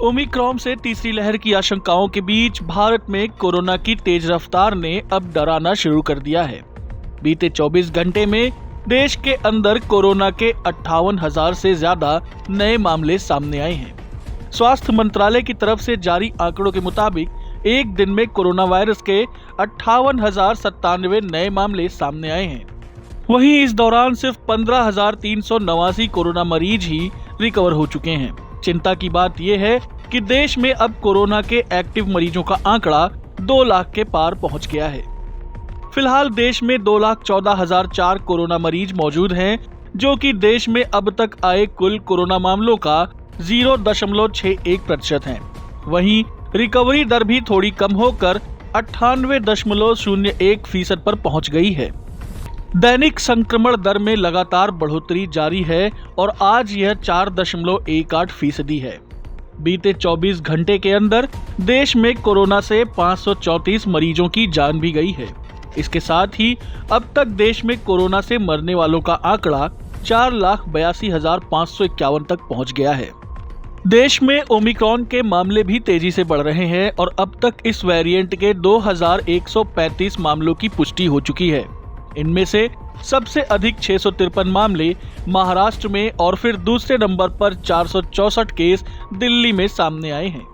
Omicron से तीसरी लहर की आशंकाओं के बीच भारत में कोरोना की तेज रफ्तार ने अब डराना शुरू कर दिया है। बीते 24 घंटे में देश के अंदर कोरोना के 58,000 से ज्यादा नए मामले सामने आए हैं। स्वास्थ्य मंत्रालय की तरफ से जारी आंकड़ों के मुताबिक एक दिन में कोरोना वायरस के 58,097 नए मामले सामने आए हैं। वहीं इस दौरान सिर्फ 15,389 कोरोना मरीज ही रिकवर हो चुके हैं। चिंता की बात यह है कि देश में अब कोरोना के एक्टिव मरीजों का आंकड़ा 2 लाख के पार पहुंच गया है। फिलहाल देश में 2,14,004 कोरोना मरीज मौजूद हैं, जो कि देश में अब तक आए कुल कोरोना मामलों का 0.61% है। वहीं रिकवरी दर भी थोड़ी कम होकर 98.01% पर पहुंच गई है। दैनिक संक्रमण दर में लगातार बढ़ोतरी जारी है और आज यह 4.18% है। बीते 24 घंटे के अंदर देश में कोरोना से 534 मरीजों की जान भी गई है। इसके साथ ही अब तक देश में कोरोना से मरने वालों का आंकड़ा 4,82,551 तक पहुंच गया है। देश में ओमिक्रॉन के मामले भी तेजी से बढ़ रहे हैं और अब तक इस वेरिएंट के 2,135 मामलों की पुष्टि हो चुकी है। इनमें से सबसे अधिक 653 मामले महाराष्ट्र में और फिर दूसरे नंबर पर 464 केस दिल्ली में सामने आए हैं।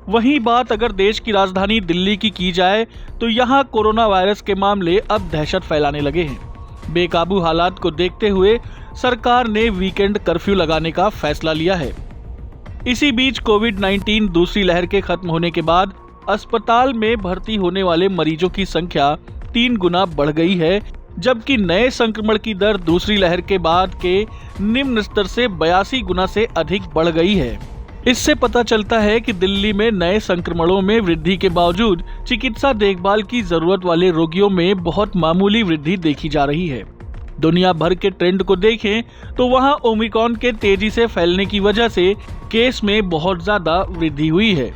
वहीं बात अगर देश की राजधानी दिल्ली की जाए तो यहां कोरोना वायरस के मामले अब दहशत फैलाने लगे हैं। बेकाबू हालात को देखते हुए सरकार ने वीकेंड कर्फ्यू लगाने का फैसला लिया है। इसी बीच कोविड-19 दूसरी लहर के खत्म होने के बाद अस्पताल में भर्ती होने वाले मरीजों की संख्या 3 गुना बढ़ गई है, जबकि नए संक्रमण की दर दूसरी लहर के बाद के निम्न स्तर से 82 गुना से अधिक बढ़ गई है। इससे पता चलता है कि दिल्ली में नए संक्रमणों में वृद्धि के बावजूद चिकित्सा देखभाल की जरूरत वाले रोगियों में बहुत मामूली वृद्धि देखी जा रही है। दुनिया भर के ट्रेंड को देखें तो वहां ओमिक्रॉन के तेजी से फैलने की वजह से केस में बहुत ज्यादा वृद्धि हुई है।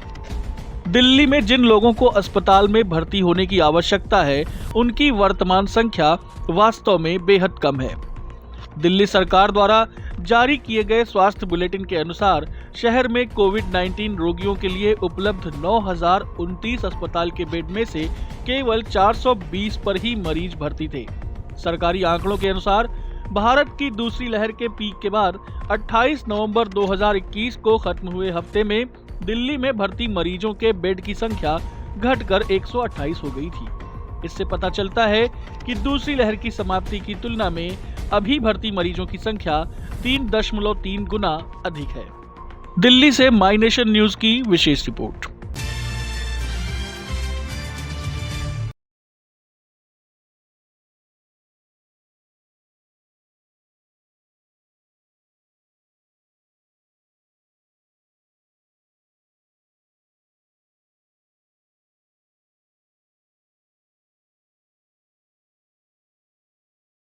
दिल्ली में जिन लोगों को अस्पताल में भर्ती होने की आवश्यकता है, उनकी वर्तमान संख्या वास्तव में बेहद कम है। दिल्ली सरकार द्वारा जारी किए गए स्वास्थ्य बुलेटिन के अनुसार शहर में कोविड-19 रोगियों के लिए उपलब्ध 9,029 अस्पताल के बेड में से केवल 420 पर ही मरीज भर्ती थे। सरकारी आंकड़ों के अनुसार भारत की दूसरी लहर के पीक के बाद 28 नवंबर 2021 को खत्म हुए हफ्ते में दिल्ली में भर्ती मरीजों के बेड की संख्या घटकर 128 हो गई थी। इससे पता चलता है कि दूसरी लहर की समाप्ति की तुलना में अभी भर्ती मरीजों की संख्या 3.3 गुना अधिक है। दिल्ली से माई नेशन न्यूज की विशेष रिपोर्ट।